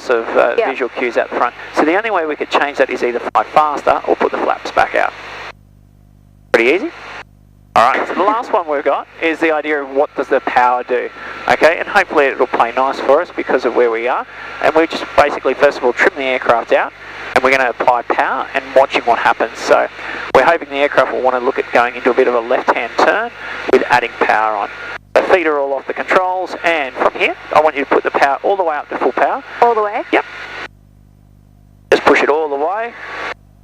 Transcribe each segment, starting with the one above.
loss of visual cues out the front. So the only way we could change that is either fly faster or put the flaps back out. Pretty easy. Alright, so the last one we've got is the idea of what does the power do. Okay, and hopefully it'll play nice for us because of where we are. And we just basically, first of all, trim the aircraft out, and we're going to apply power and watching what happens. So we're hoping the aircraft will want to look at going into a bit of a left-hand turn with adding power on. The feet are all off the controls, and from here, I want you to put the power all the way up to full power. All the way? Yep. Just push it all the way.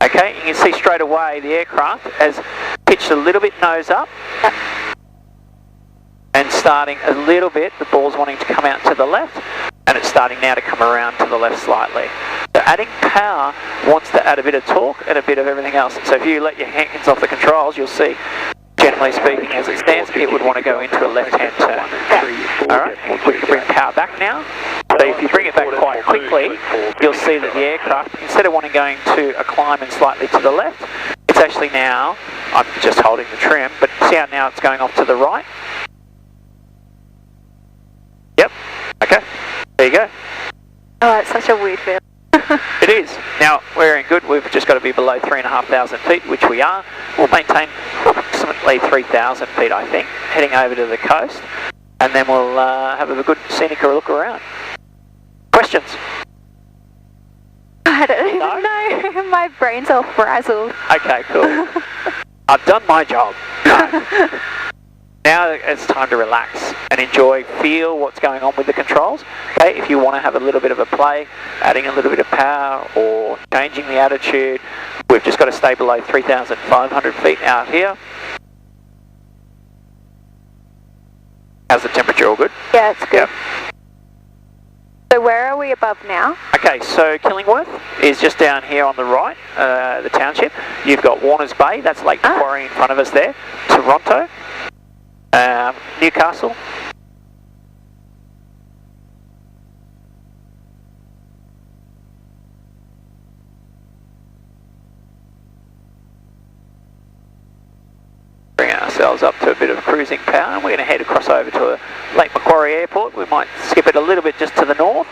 Okay, you can see straight away the aircraft has pitched a little bit nose up. Yep. And starting a little bit, the ball's wanting to come out to the left, and it's starting now to come around to the left slightly. So adding power wants to add a bit of torque and a bit of everything else. So if you let your hands off the controls, you'll see, generally speaking, as it stands, it would want to go into a left-hand turn. Alright, we can bring power back now. So if you bring it back quite quickly, you'll see that the aircraft, instead of wanting going to a climb and slightly to the left, it's actually now, I'm just holding the trim, but see how now it's going off to the right? Yep, okay, there you go. Oh, it's such a weird feeling. It is. Now, we're in good, we've just got to be below 3,500 feet, which we are. We'll maintain approximately 3,000 feet, I think, heading over to the coast, and then we'll have a good scenic look around. Questions? I don't even know. My brain's all frazzled. Okay, cool. I've done my job. Now it's time to relax and enjoy, feel what's going on with the controls. Okay, if you want to have a little bit of a play, adding a little bit of power or changing the attitude, we've just got to stay below 3,500 feet out here. How's the temperature? All good? Yeah, it's good. Yep. So where are we above now? Okay, so Killingworth is just down here on the right, the township. You've got Warners Bay, that's Lake Macquarie in front of us there. Toronto, Newcastle. Bring ourselves up to a bit of cruising power, and we're going to head across over to Lake Macquarie Airport. We might skip it a little bit just to the north.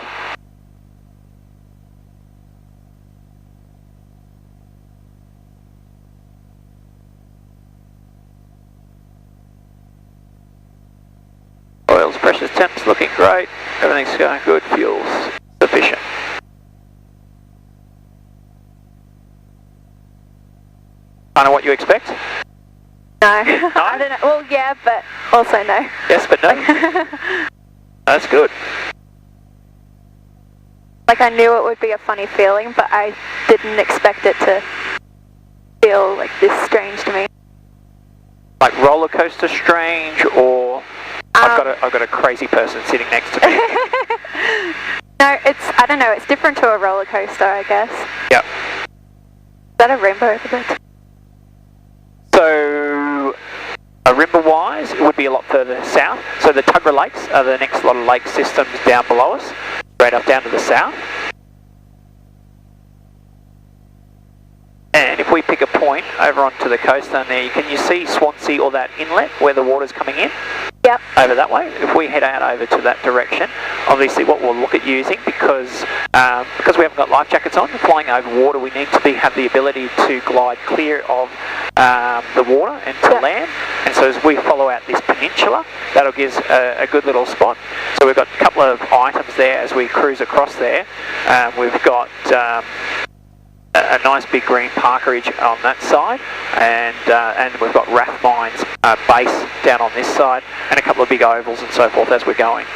Oils, pressures, temps looking great. Everything's going good. Fuel's sufficient. Kind of what you expect? No. No? I don't know. Well, yeah, but also no. Yes, but no. That's good. Like, I knew it would be a funny feeling, but I didn't expect it to feel like this strange to me. Like roller coaster strange, or I've got a crazy person sitting next to me. No, I don't know, it's different to a roller coaster, I guess. Yep. Is that a rainbow over there? So, Arimba-wise, it would be a lot further south. So the Tuggerah Lakes are the next lot of lake systems down below us, straight up down to the south. And if we pick a point over onto the coast down there, can you see Swansea, or that inlet where the water's coming in? Yep. Over that way. If we head out over to that direction, obviously what we'll look at using, because we haven't got life jackets on, flying over water, we need to have the ability to glide clear of the water and to land. And so as we follow out this peninsula, that'll give us a good little spot. So we've got a couple of items there as we cruise across there. We've got a nice big green parkerage on that side, and we've got Rathmines base down on this side, and a couple of big ovals and so forth as we're going.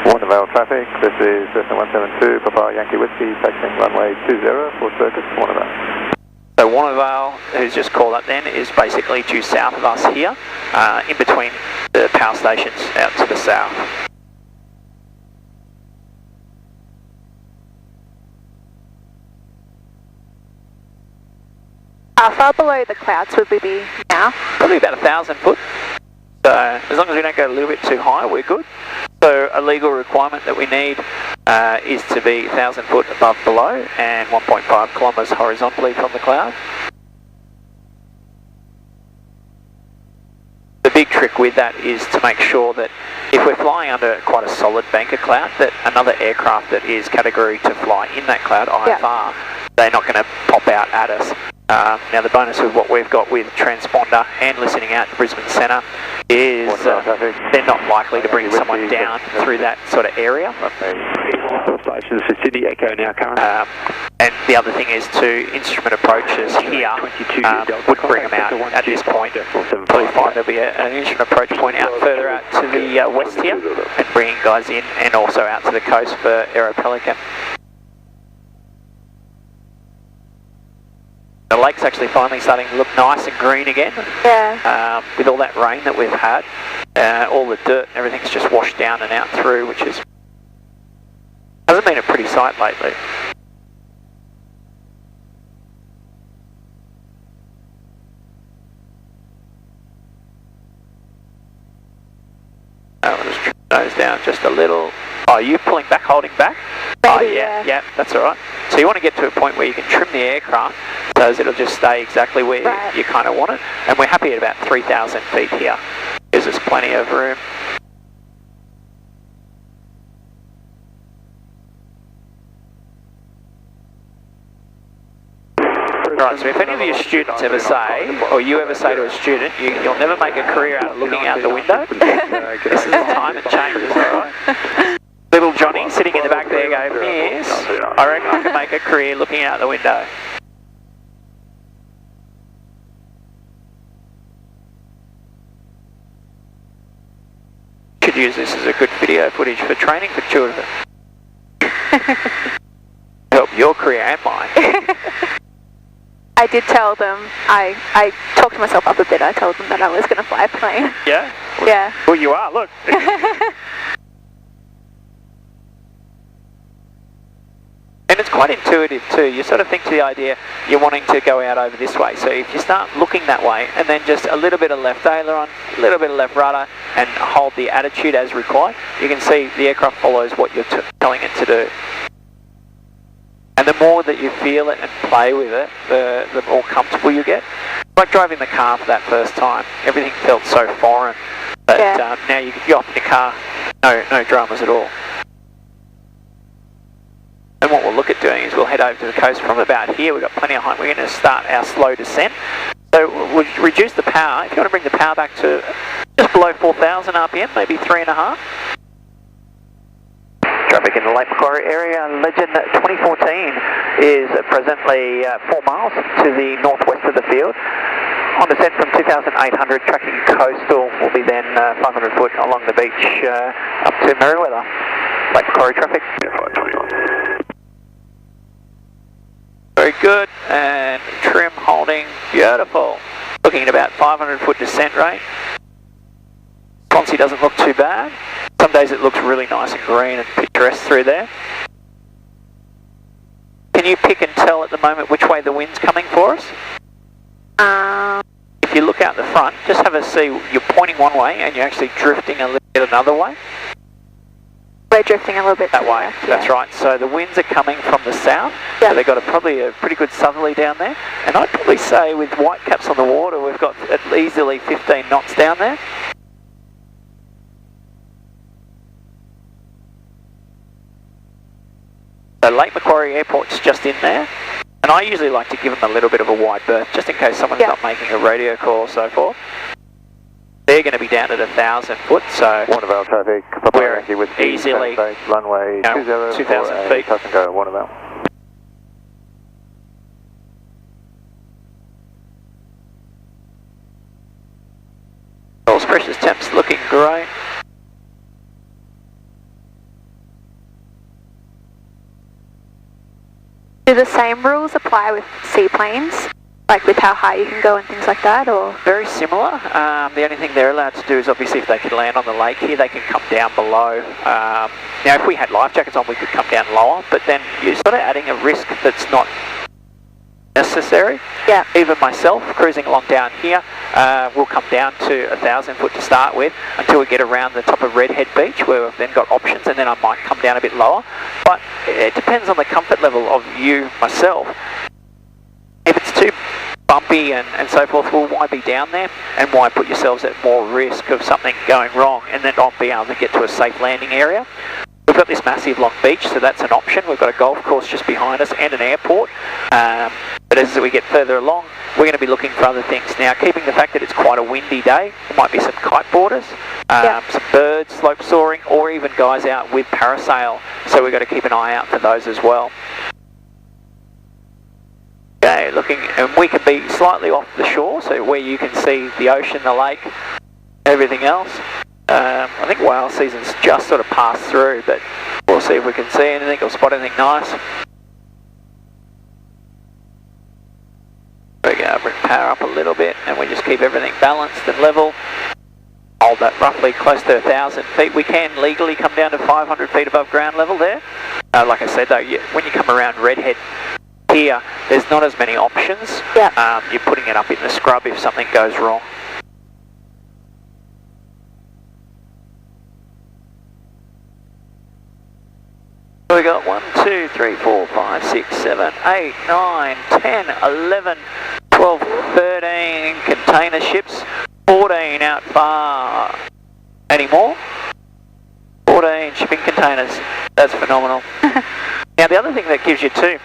Warner Vale traffic, this is Cessna 172, Papa Yankee Whiskey, taxiing runway 20 for circuit, Warner Vale. So Warner Vale, who's just called up then, is basically due south of us here, in between the power stations out to the south. How far below the clouds would we be now? Probably about 1,000 foot. So as long as we don't go a little bit too high, we're good. So a legal requirement that we need is to be 1,000 foot above below and 1.5 kilometres horizontally from the cloud. The big trick with that is to make sure that if we're flying under quite a solid banker cloud, that another aircraft that is category to fly in that cloud, IFR, they're not going to pop out at us. Now the bonus of what we've got with transponder and listening out to Brisbane Centre is they're not likely to bring someone down through that sort of area. Stations for Sydney Echo now current. And the other thing is to instrument approaches here would bring them out at this point. Probably find there'll be an instrument approach point out further out to the west here and bringing guys in and also out to the coast for Aero Pelican. The lake's actually finally starting to look nice and green again. Yeah. With all that rain that we've had, all the dirt and everything's just washed down and out through, which hasn't been a pretty sight lately. I'll just trim those down just a little. Oh, are you pulling back, holding back? Maybe, yeah, that's all right. So you want to get to a point where you can trim the aircraft so it'll just stay exactly where you kind of want it. And we're happy at about 3,000 feet here. Gives us plenty of room. Right, so if any of your students ever say, or you ever say to a student, you'll never make a career out of looking out the window, this is the time it changes, alright? Little Johnny sitting in the back there going, yes, I reckon I can make a career looking out the window. Should use this as a good video footage for training for children. Help your career and mine. I did tell them, I talked myself up a bit, I told them that I was going to fly a plane. Yeah? Yeah. Well, you are, look. And it's quite intuitive too. You sort of think to the idea you're wanting to go out over this way. So if you start looking that way and then just a little bit of left aileron, a little bit of left rudder and hold the attitude as required, you can see the aircraft follows what you're telling it to do. And the more that you feel it and play with it, the more comfortable you get. Like driving the car for that first time, everything felt so foreign. But now you hop in the car, no dramas at all. And what we'll look at doing is we'll head over to the coast from about here. We've got plenty of height. We're going to start our slow descent. So we'll reduce the power. If you want to bring the power back to just below 4,000 RPM, maybe 3.5. Traffic in the Lake Macquarie area. Legend 2014 is presently 4 miles to the northwest of the field. On descent from 2,800, tracking coastal will be then 500 foot along the beach up to Merriweather. Lake Macquarie traffic. Very good, and trim holding, beautiful. Looking at about 500 foot descent rate. Swansea doesn't look too bad. Some days it looks really nice and green and picturesque through there. Can you pick and tell at the moment which way the wind's coming for us? If you look out the front, just have a see, you're pointing one way and you're actually drifting a little bit another way. We're drifting a little bit that way, that's right. So the winds are coming from the south, so they've got probably a pretty good southerly down there. And I'd probably say with white caps on the water, we've got at easily 15 knots down there. So Lake Macquarie Airport's just in there, and I usually like to give them a little bit of a wide berth, just in case someone's not making a radio call or so forth. They're going to be down at 1,000 foot, so Warnervale traffic, we're easily runway 2,000 feet. Touch and go, Warnervale. False pressures temps looking great. Do the same rules apply with seaplanes? Like with how high you can go and things like that, or? Very similar. The only thing they're allowed to do is obviously if they can land on the lake here, they can come down below. Now if we had life jackets on, we could come down lower, but then you're sort of adding a risk that's not necessary. Yeah. Even myself, cruising along down here, we'll come down to 1,000 foot to start with until we get around the top of Redhead Beach, where we've then got options, and then I might come down a bit lower. But it depends on the comfort level of you, myself. If it's too bumpy and so forth, well, why be down there? And why put yourselves at more risk of something going wrong and then not be able to get to a safe landing area? We've got this massive long beach, so that's an option. We've got a golf course just behind us and an airport. But as we get further along, we're going to be looking for other things. Now, keeping the fact that it's quite a windy day, there might be some kite boarders, some birds, slope soaring, or even guys out with parasail. So we've got to keep an eye out for those as well. Okay, looking, and we can be slightly off the shore, so where you can see the ocean, the lake, everything else. I think whale season's just sort of passed through, but we'll see if we can see anything or spot anything nice. There we go, bring power up a little bit, and we just keep everything balanced and level. Hold that roughly close to 1,000 feet. We can legally come down to 500 feet above ground level there. Like I said though, when you come around Redhead here, there's not as many options. You're putting it up in the scrub if something goes wrong. We got 1, 2, 3, 4, 5, 6, 7, 8, 9, 10, 11, 12, 13 container ships, 14 out far. Any more? 14 shipping containers. That's phenomenal. Now the other thing that gives you too,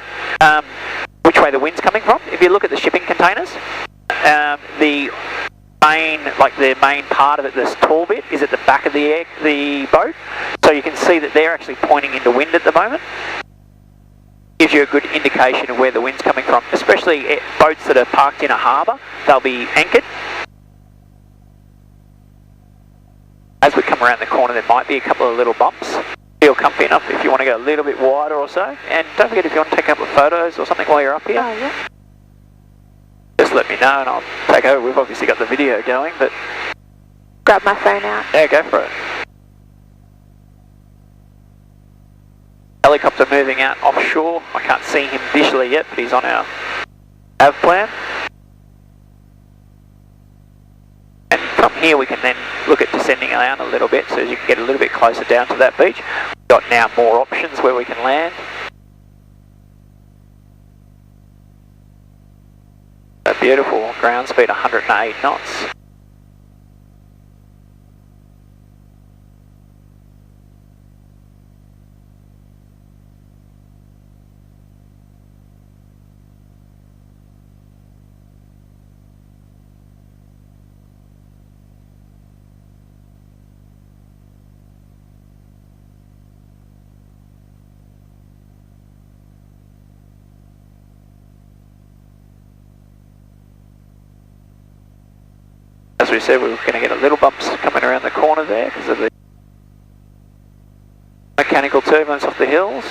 which way the wind's coming from. If you look at the shipping containers, the main part of it, this tall bit, is at the back of the boat. So you can see that they're actually pointing into wind at the moment. Gives you a good indication of where the wind's coming from, especially boats that are parked in a harbour. They'll be anchored. As we come around the corner, there might be a couple of little bumps. Feel comfy enough if you want to go a little bit wider or so. And don't forget, if you want to take a couple of photos or something while you're up here, just let me know and I'll take over. We've obviously got the video going, but... Grab my phone out. Yeah, go for it. Helicopter moving out offshore. I can't see him visually yet, but he's on our nav plan. And from here we can then look at descending down a little bit, so as you can get a little bit closer down to that beach. We've got now more options where we can land. A beautiful ground speed, 108 knots. As we said, we were going to get a little bumps coming around the corner there because of the mechanical turbulence off the hills.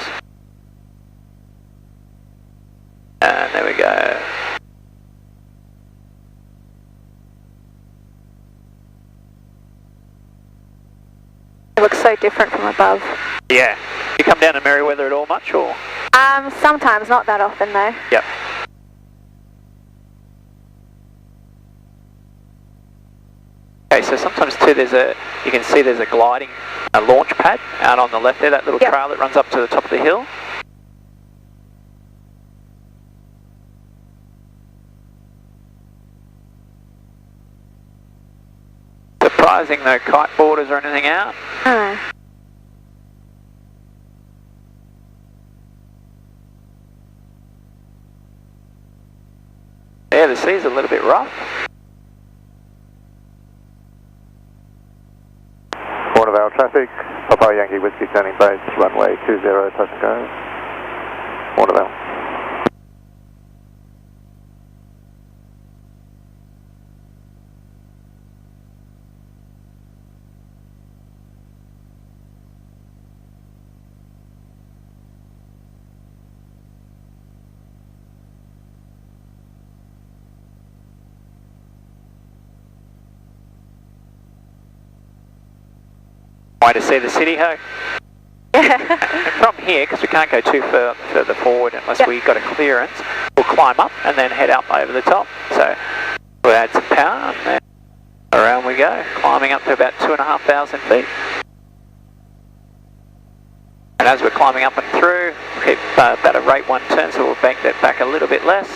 And there we go. It looks so different from above. Yeah. You come down to Merriweather at all much, or? Sometimes, not that often though. Yep. Okay, so sometimes too you can see there's a gliding launch pad out on the left there, that little trail that runs up to the top of the hill. Surprising, no kite boarders or anything out. Oh. Yeah, the sea's a little bit rough. Corner Vale traffic, Papa Yankee Whiskey turning base, runway 20, touch go. Corner Vale. Way to see the city, ho. And from here, because we can't go too further forward unless we got a clearance, we'll climb up and then head up over the top. So we'll add some power and then around we go, climbing up to about 2,500 feet. And as we're climbing up and through, we'll keep about a rate 1 turn, so we'll bank that back a little bit less.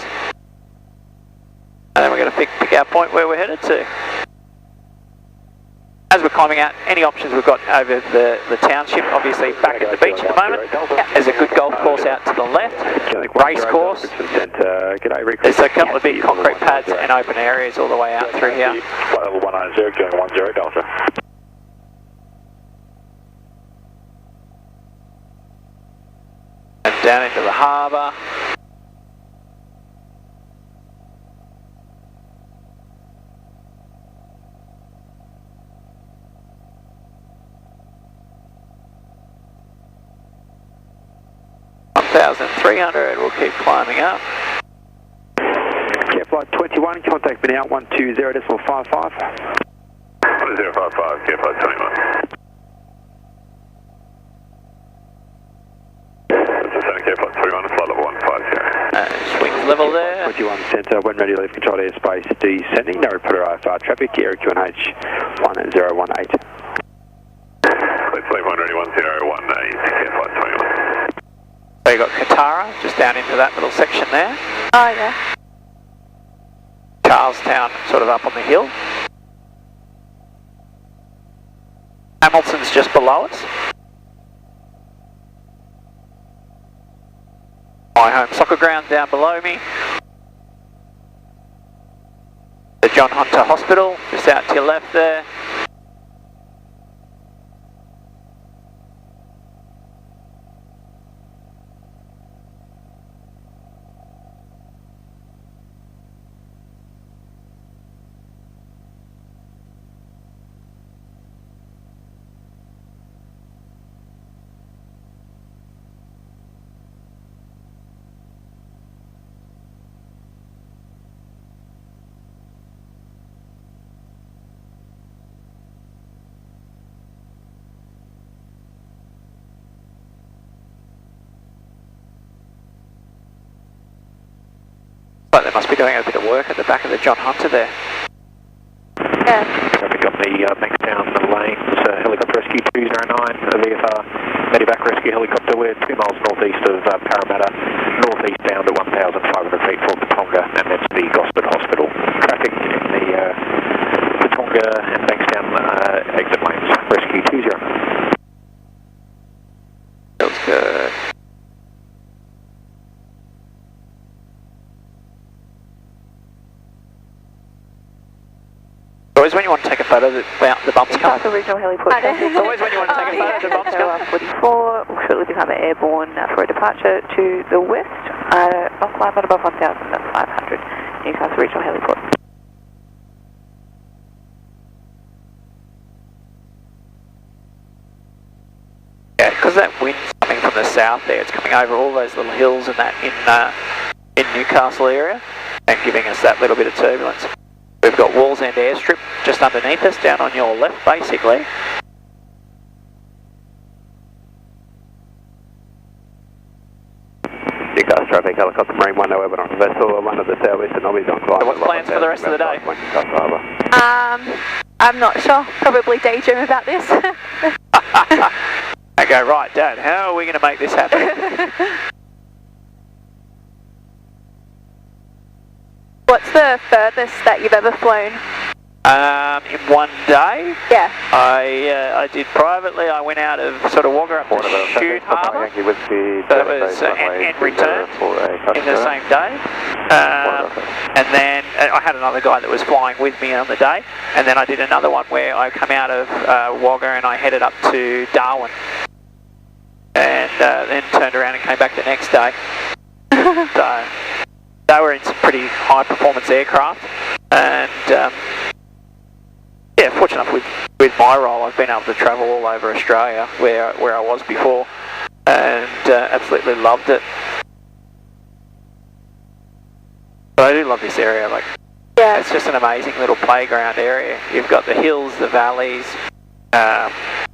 And then we're going to pick our point where we're headed to. As we're climbing out, any options we've got over the township, obviously back at the beach at the moment. There's a good golf course out to the left, race course. There's a couple of big concrete pads and open areas all the way out through here. Level 190, going 10 Delta. And down into the harbour. $1,300, we'll keep climbing up. Care Flight 21, contact me now, 120.55. 1055, Care Flight 21. Care Flight 21, flight level 150. Swings level there. 21 centre, when ready, leave controlled airspace descending, no reporter IFR traffic, Air QNH 1018. Let's leave 121, 018, Care Flight 21. So you've got Katara, just down into that little section there. Oh, yeah. Charlestown, sort of up on the hill. Hamilton's just below us. My home soccer ground down below me. The John Hunter Hospital, just out to your left there. But they must be doing a bit of work at the back of the John Hunter there. Yeah. Traffic on the Bankstown lanes, helicopter rescue 209, VFR medevac rescue helicopter. We're 2 miles northeast of Parramatta, northeast bound at 1,500 feet for Katonga, and that's the Gosford Hospital. Traffic in the Katonga and Bankstown exit lanes, rescue 209. Feels good. Always when you want to take a photo, the bumps come. Original heliport. It's always when you want to take a photo, the bumps come. 44, will shortly become airborne for a departure to the west, offline but above 1,500, Newcastle Regional Heliport. Yeah, because that wind's coming from the south there, it's coming over all those little hills and that in Newcastle area, and giving us that little bit of turbulence. We've got Wallsend Airstrip just underneath us, down on your left basically. Newcastle traffic, helicopter Marine 1, no orbit on vessel, one of the southeastern nobbies on climb. So what's plans for the rest of the day? I'm not sure. Probably daydream about this. Okay, right, Dad, how are we going to make this happen? What's the furthest that you've ever flown? In one day, Yeah. I did privately. I went out of sort of Wagga up to Shoot Harbour. So that was and return in the same day. And then I had another guy that was flying with me on the day. And then I did another one where I come out of Wagga and I headed up to Darwin. And then turned around and came back the next day. So they were in some pretty high performance aircraft. And yeah, fortunate enough with my role, I've been able to travel all over Australia where I was before, and absolutely loved it. But I do love this area. Like, Yeah. it's just an amazing little playground area. You've got the hills, the valleys.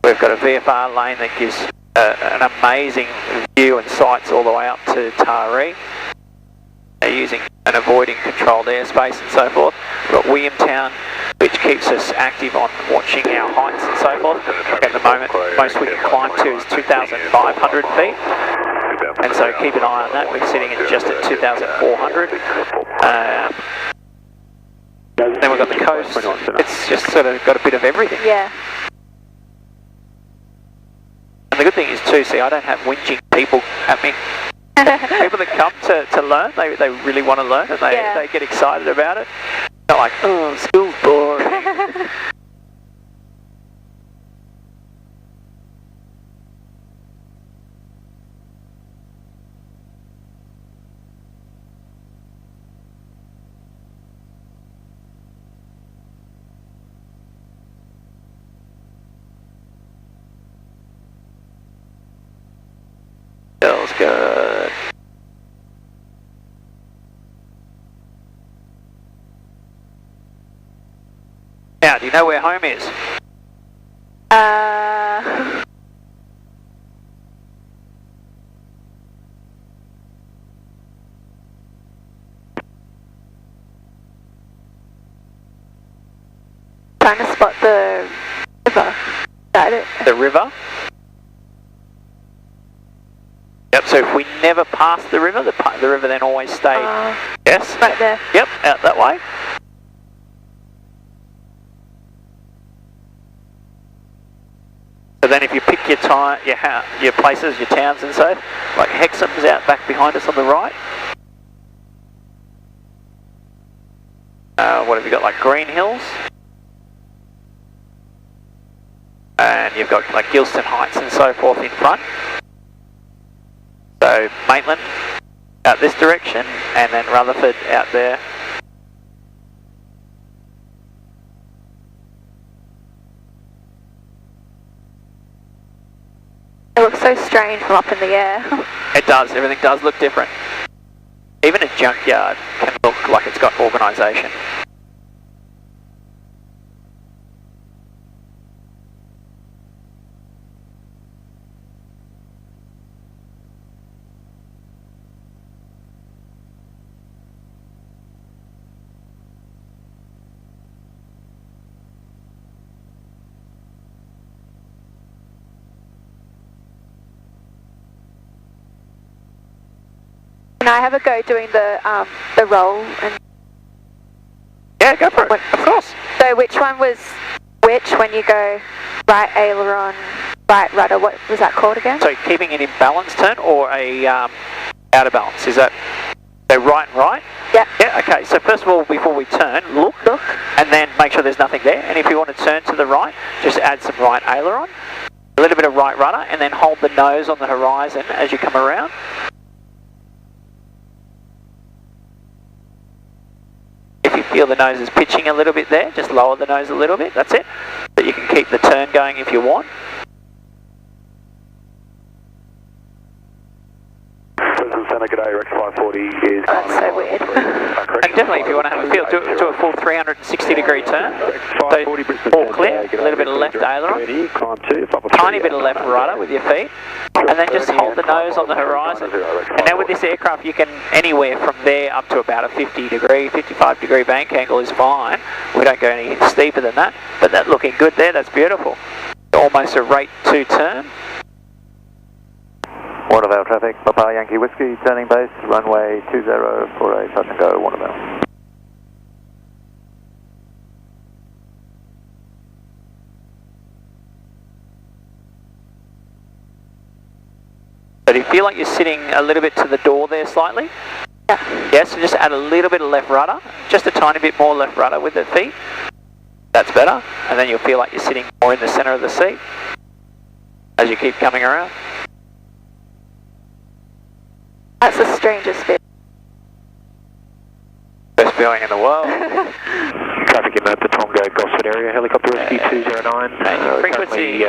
We've got a VFR lane that gives an amazing view and sights all the way up to Taree. Using and avoiding controlled airspace and so forth. We've got Williamtown, which keeps us active on watching our heights and so forth. At the moment, most we can climb to is 2,500 feet. And so keep an eye on that. We're sitting at just at 2,400. Then we've got the coast. It's just sort of got a bit of everything. Yeah. And the good thing is too, see, I don't have whinging people at me. People that come to learn, they really want to learn and they get excited about it. They're like, oh, school's boring. Feels good. Now, do you know where home is? Trying to spot the river. The river? Yep, so if we never pass the river, the river then always stays. Yes? Right there. Yep, out that way. So then if you pick your places, your towns and so, like Hexham's out back behind us on the right. What have you got, like Green Hills? And you've got like Gilston Heights and so forth in front. So Maitland out this direction and then Rutherford out there. It looks so strange from up in the air. It does, everything does look different. Even a junkyard can look like it's got organisation. Can I have a go doing the roll? And Yeah, go for it, of course. so which one was which when you go right aileron, right rudder? What was that called again? So keeping it in balance turn or a out of balance, is that so right and right? Yeah. Yeah, okay, so first of all, before we turn, look, and then make sure there's nothing there, and if you want to turn to the right, just add some right aileron, a little bit of right rudder, and then hold the nose on the horizon as you come around. If you feel the nose is pitching a little bit there, just lower the nose a little bit, that's it. But you can keep the turn going if you want. Santa G'day, Rex 540 is... That's so weird. And definitely if you want to have a feel, do a full 360 degree turn. So all clear, a little bit of left aileron, tiny bit of left rudder with your feet, and then just hold the nose on the horizon. And now with this aircraft you can, anywhere from there up to about a 50 degree, 55 degree bank angle is fine. We don't go any steeper than that, but that looking good there, that's beautiful. Almost a rate 2 turn. Warnervale traffic, Papa Yankee Whiskey, turning base, runway 20 for a touch and go, Warnervale. So do you feel like you're sitting a little bit to the door there slightly? Yeah. Yes, so just add a little bit of left rudder, just a tiny bit more left rudder with the feet. That's better, and then you'll feel like you're sitting more in the centre of the seat as you keep coming around. That's the strangest bit. Best feeling in the world. Traffic in the Patonga Gosford area, helicopter rescue 209. Frequency 1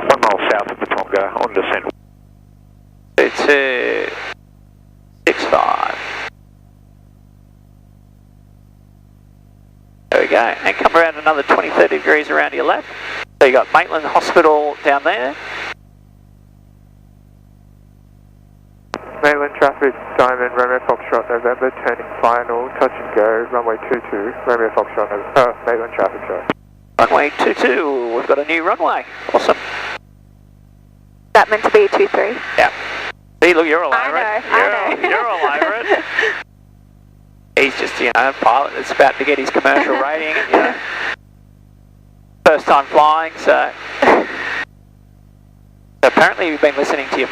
mile south of Patonga on descent. 2265. There we go, and come around another 20-30 degrees around your left. So you got Maitland Hospital down there. Maitland traffic, Diamond, Romeo Foxtrot, November, turning final, touch and go, runway 22, Romeo Foxtrot, Maitland traffic, sorry. Runway 22, we've got a new runway. Awesome. Is that meant to be 23? Yeah. See, look, you're all over I it. know. You're all over it. He's just, you know, a pilot that's about to get his commercial rating, and, you know, first time flying, so apparently you've been listening to your